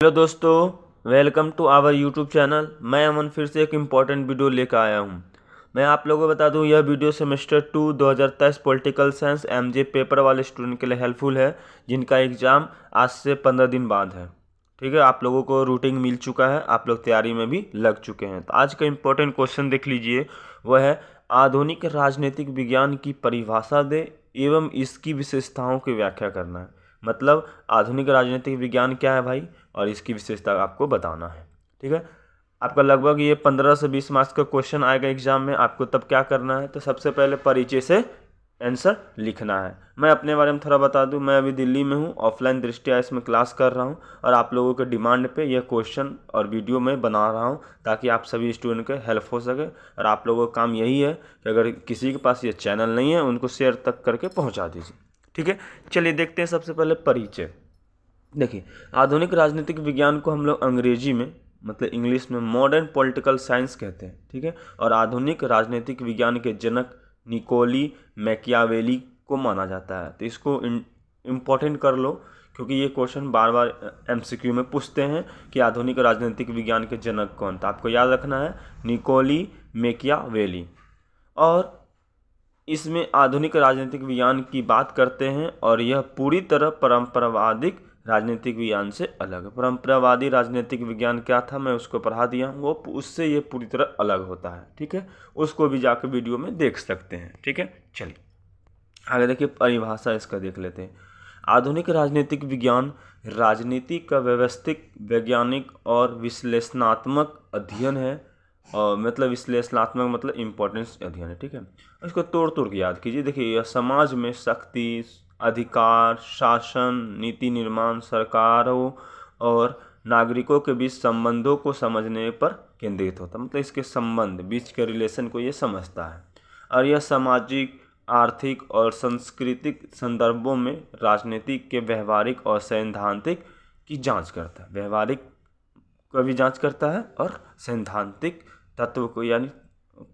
Hello दोस्तों, welcome to our YouTube channel. मैं अमन फिर से एक इम्पॉर्टेंट वीडियो लेकर आया हूं। मैं आप लोगों को बता दूं, यह video semester 2 2023 political science MJ paper वाले स्टूडेंट के लिए हेल्पफुल है, जिनका एग्ज़ाम आज से 15 दिन बाद है। ठीक है, आप लोगों को रूटिंग मिल चुका है, आप लोग तैयारी में भी लग चुके हैं। तो आज का इम्पोर्टेंट क्वेश्चन देख लीजिए, वह है आधुनिक राजनीतिक विज्ञान की परिभाषा दे एवं इसकी विशेषताओं की व्याख्या करना है। मतलब आधुनिक राजनीतिक विज्ञान क्या है भाई, और इसकी विशेषता आपको बताना है। ठीक है, आपका लगभग ये 15 से 20 मार्क्स का क्वेश्चन आएगा एग्जाम में। आपको तब क्या करना है, तो सबसे पहले परिचय से आंसर लिखना है। मैं अपने बारे में थोड़ा बता दूं, मैं अभी दिल्ली में हूं, ऑफलाइन दृष्टिया इसमें क्लास कर रहा हूं और आप लोगों के डिमांड पे यह क्वेश्चन और वीडियो मैं बना रहा हूं ताकि आप सभी स्टूडेंट के हेल्प हो सके। और आप लोगों का काम यही है कि अगर किसी के पास ये चैनल नहीं है उनको शेयर तक करके पहुँचा दीजिए। ठीक है, चलिए देखते हैं सबसे पहले परिचय। देखिए, आधुनिक राजनीतिक विज्ञान को हम लोग अंग्रेजी में मतलब इंग्लिश में मॉडर्न पॉलिटिकल साइंस कहते हैं। ठीक है, और आधुनिक राजनीतिक विज्ञान के जनक निकोली मैकियावेली को माना जाता है। तो इसको इम्पोर्टेंट कर लो, क्योंकि ये क्वेश्चन बार बार एमसीक्यू में पूछते हैं कि आधुनिक राजनीतिक विज्ञान के जनक कौन। तो आपको याद रखना है निकोली मैकियावेली। और इसमें आधुनिक राजनीतिक विज्ञान की बात करते हैं और यह पूरी तरह परंपरावादी राजनीतिक विज्ञान से अलग है। परंपरावादी राजनीतिक विज्ञान क्या था, मैं उसको पढ़ा दिया हूँ, वो उससे ये पूरी तरह अलग होता है। ठीक है, उसको भी जाकर वीडियो में देख सकते हैं। ठीक है, चलिए आगे देखिए, परिभाषा इसका देख लेते हैं। आधुनिक राजनीतिक विज्ञान राजनीति का व्यवस्थित वैज्ञानिक और विश्लेषणात्मक अध्ययन है। और मतलब विश्लेषणात्मक मतलब इम्पोर्टेंस अध्ययन है। ठीक है, इसको तोड़ तोड़ के याद कीजिए। देखिए, यह समाज में शक्ति, अधिकार, शासन, नीति निर्माण, सरकारों और नागरिकों के बीच संबंधों को समझने पर केंद्रित होता है। मतलब इसके संबंध बीच के रिलेशन को ये समझता है। और यह सामाजिक, आर्थिक और सांस्कृतिक संदर्भों में राजनीतिक के व्यवहारिक और सैद्धांतिक की जांच करता है। व्यवहारिक को भी जांच करता है और सैद्धांतिक तत्व को यानी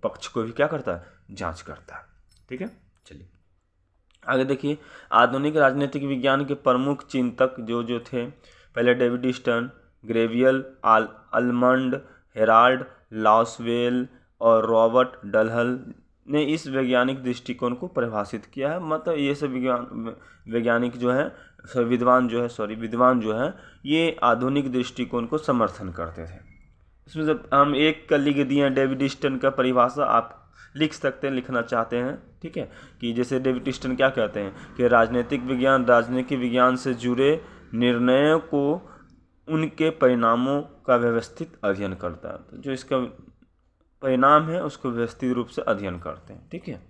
पक्ष को भी क्या करता है, जांच करता है। ठीक है, चलिए आगे देखिए। आधुनिक राजनीतिक विज्ञान के प्रमुख चिंतक जो थे, पहले David Stern, Gabriel Almond, Harold Lasswell और रॉबर्ट डलहल ने इस वैज्ञानिक दृष्टिकोण को परिभाषित किया है। मतलब ये सब वैज्ञानिक जो है, विद्वान जो है ये आधुनिक दृष्टिकोण को समर्थन करते थे। इसमें जब हम एक का लिख दिए हैं डेविड स्टर्न का परिभाषा, आप लिख सकते हैं, लिखना चाहते हैं। ठीक है, कि जैसे डेविड स्टर्न क्या कहते हैं कि राजनीतिक विज्ञान राजनीतिक विज्ञान से जुड़े निर्णयों को उनके परिणामों का व्यवस्थित अध्ययन करता है। तो जो इसका परिणाम है उसको व्यवस्थित रूप से अध्ययन करते हैं। ठीक है,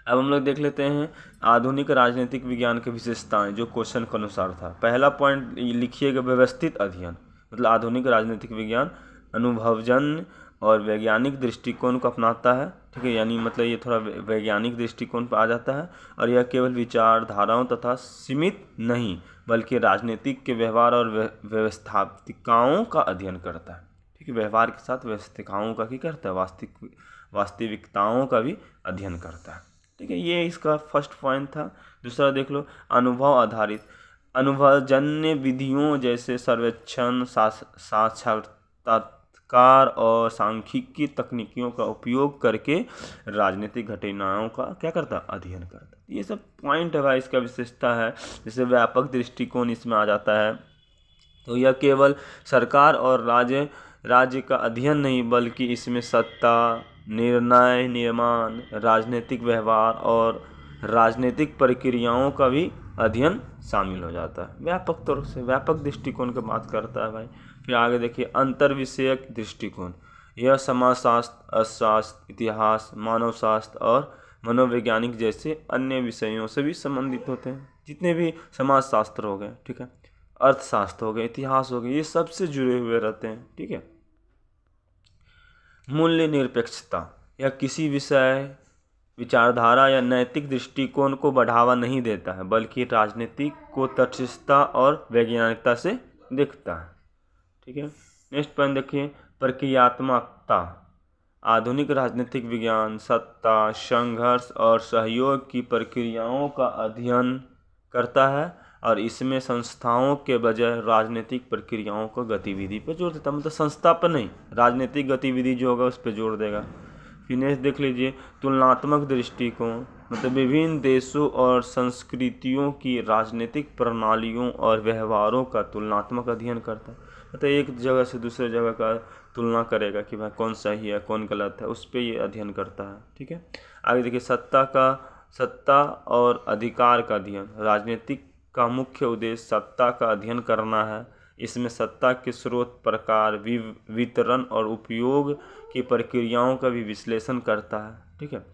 अब हम लोग देख लेते हैं आधुनिक राजनीतिक विज्ञान की विशेषताएं, जो क्वेश्चन के अनुसार था। पहला पॉइंट लिखिएगा, व्यवस्थित अध्ययन। मतलब आधुनिक राजनीतिक विज्ञान अनुभवजन्य और वैज्ञानिक दृष्टिकोण को अपनाता है। ठीक है, यानी मतलब ये थोड़ा वैज्ञानिक दृष्टिकोण पर आ जाता है। और यह केवल विचारधाराओं तथा सीमित नहीं, बल्कि राजनीतिक के व्यवहार और व्यवस्थापिकाओं का अध्ययन करता है। ठीक है, व्यवहार के साथ व्यवस्थिकाओं का भी करता है, वास्तविकताओं का भी अध्ययन करता है। ठीक है, ये इसका फर्स्ट पॉइंट था। दूसरा देख लो, अनुभव आधारित। अनुभवजन्य विधियों जैसे सर्वेक्षण, साक्षात्कार और सांख्यिकी तकनीकियों का उपयोग करके राजनीतिक घटनाओं का क्या करता, अध्ययन करता। ये सब पॉइंट है भाई, इसका विशेषता है। जैसे व्यापक दृष्टिकोण इसमें आ जाता है, तो यह केवल सरकार और राज्य का अध्ययन नहीं, बल्कि इसमें सत्ता, निर्णय निर्माण, राजनीतिक व्यवहार और राजनीतिक प्रक्रियाओं का भी अध्ययन शामिल हो जाता है। व्यापक तौर से व्यापक दृष्टिकोण की बात करता है भाई। फिर आगे देखिए, अंतर विषयक दृष्टिकोण। यह समाजशास्त्र, अर्थशास्त्र, इतिहास, मानव शास्त्र और मनोवैज्ञानिक जैसे अन्य विषयों से भी संबंधित होते हैं। जितने भी समाजशास्त्र हो गए, ठीक है, अर्थशास्त्र हो गए, इतिहास हो गए, ये सबसे जुड़े हुए रहते हैं। ठीक है, मूल्य निरपेक्षता। यह किसी विषय, विचारधारा या नैतिक दृष्टिकोण को बढ़ावा नहीं देता है, बल्कि राजनीतिक को तटस्थता और वैज्ञानिकता से देखता है। ठीक है, नेक्स्ट पॉइंट देखिए, प्रक्रियात्मकता। आधुनिक राजनीतिक विज्ञान सत्ता, संघर्ष और सहयोग की प्रक्रियाओं का अध्ययन करता है और इसमें संस्थाओं के बजाय राजनीतिक प्रक्रियाओं का गतिविधि पर जोर देता, मतलब संस्था पर नहीं, राजनीतिक गतिविधि जो होगा उस पर जोर देगा। फिर नेक्स्ट देख लीजिए, तुलनात्मक दृष्टिकोण, मतलब विभिन्न देशों और संस्कृतियों की राजनीतिक प्रणालियों और व्यवहारों का तुलनात्मक अध्ययन करता है, मतलब एक जगह से दूसरे जगह का तुलना करेगा कि भाई कौन सही है कौन गलत है, उस पर ये अध्ययन करता है। ठीक है, आगे देखिए, सत्ता और अधिकार का अध्ययन। राजनीतिक का मुख्य उद्देश्य सत्ता का अध्ययन करना है। इसमें सत्ता के स्रोत, प्रकार, वितरण और उपयोग की प्रक्रियाओं का भी विश्लेषण करता है। ठीक है,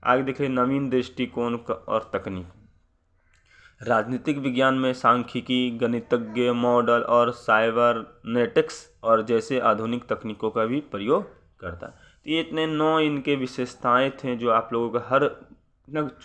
आगे देखिए, नवीन दृष्टिकोण और तकनीक। राजनीतिक विज्ञान में सांख्यिकी, गणितज्ञ, मॉडल और साइबरनेटिक्स और जैसे आधुनिक तकनीकों का भी प्रयोग करता है। तो ये इतने 9 इनके विशेषताएं थे जो आप लोगों का हर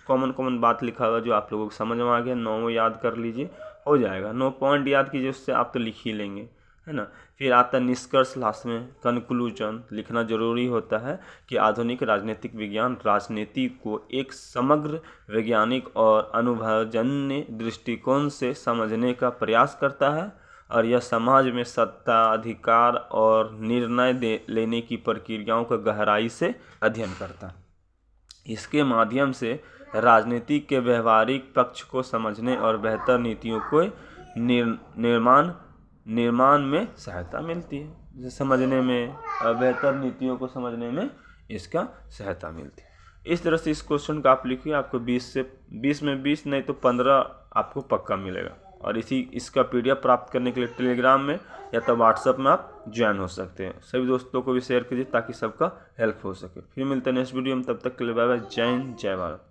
कॉमन बात लिखा हुआ जो आप लोगों को समझ में आ गया, 9 याद कर लीजिए, हो जाएगा। 9 पॉइंट याद कीजिए, उससे आप तो लिख ही लेंगे, है ना। फिर आता है निष्कर्ष, लास्ट में कंक्लूजन लिखना जरूरी होता है कि आधुनिक राजनीतिक विज्ञान राजनीति को एक समग्र वैज्ञानिक और अनुभवजन्य दृष्टिकोण से समझने का प्रयास करता है और यह समाज में सत्ता, अधिकार और निर्णय लेने की प्रक्रियाओं का गहराई से अध्ययन करता है। इसके माध्यम से राजनीति के व्यवहारिक पक्ष को समझने और बेहतर नीतियों को निर्माण में सहायता मिलती है, जैसे समझने में और बेहतर नीतियों को समझने में इसका सहायता मिलती है। इस तरह से इस क्वेश्चन का आप लिखिए, आपको 20 में 20 नहीं तो 15 आपको पक्का मिलेगा। और इसका PDF प्राप्त करने के लिए टेलीग्राम में या तो व्हाट्सएप में आप ज्वाइन हो सकते हैं। सभी दोस्तों को भी शेयर कीजिए ताकि सबका हेल्प हो सके। फिर मिलते हैं नेक्स्ट वीडियो में, तब तक के लिए बाय बाय, जय हिंद, जय भारत।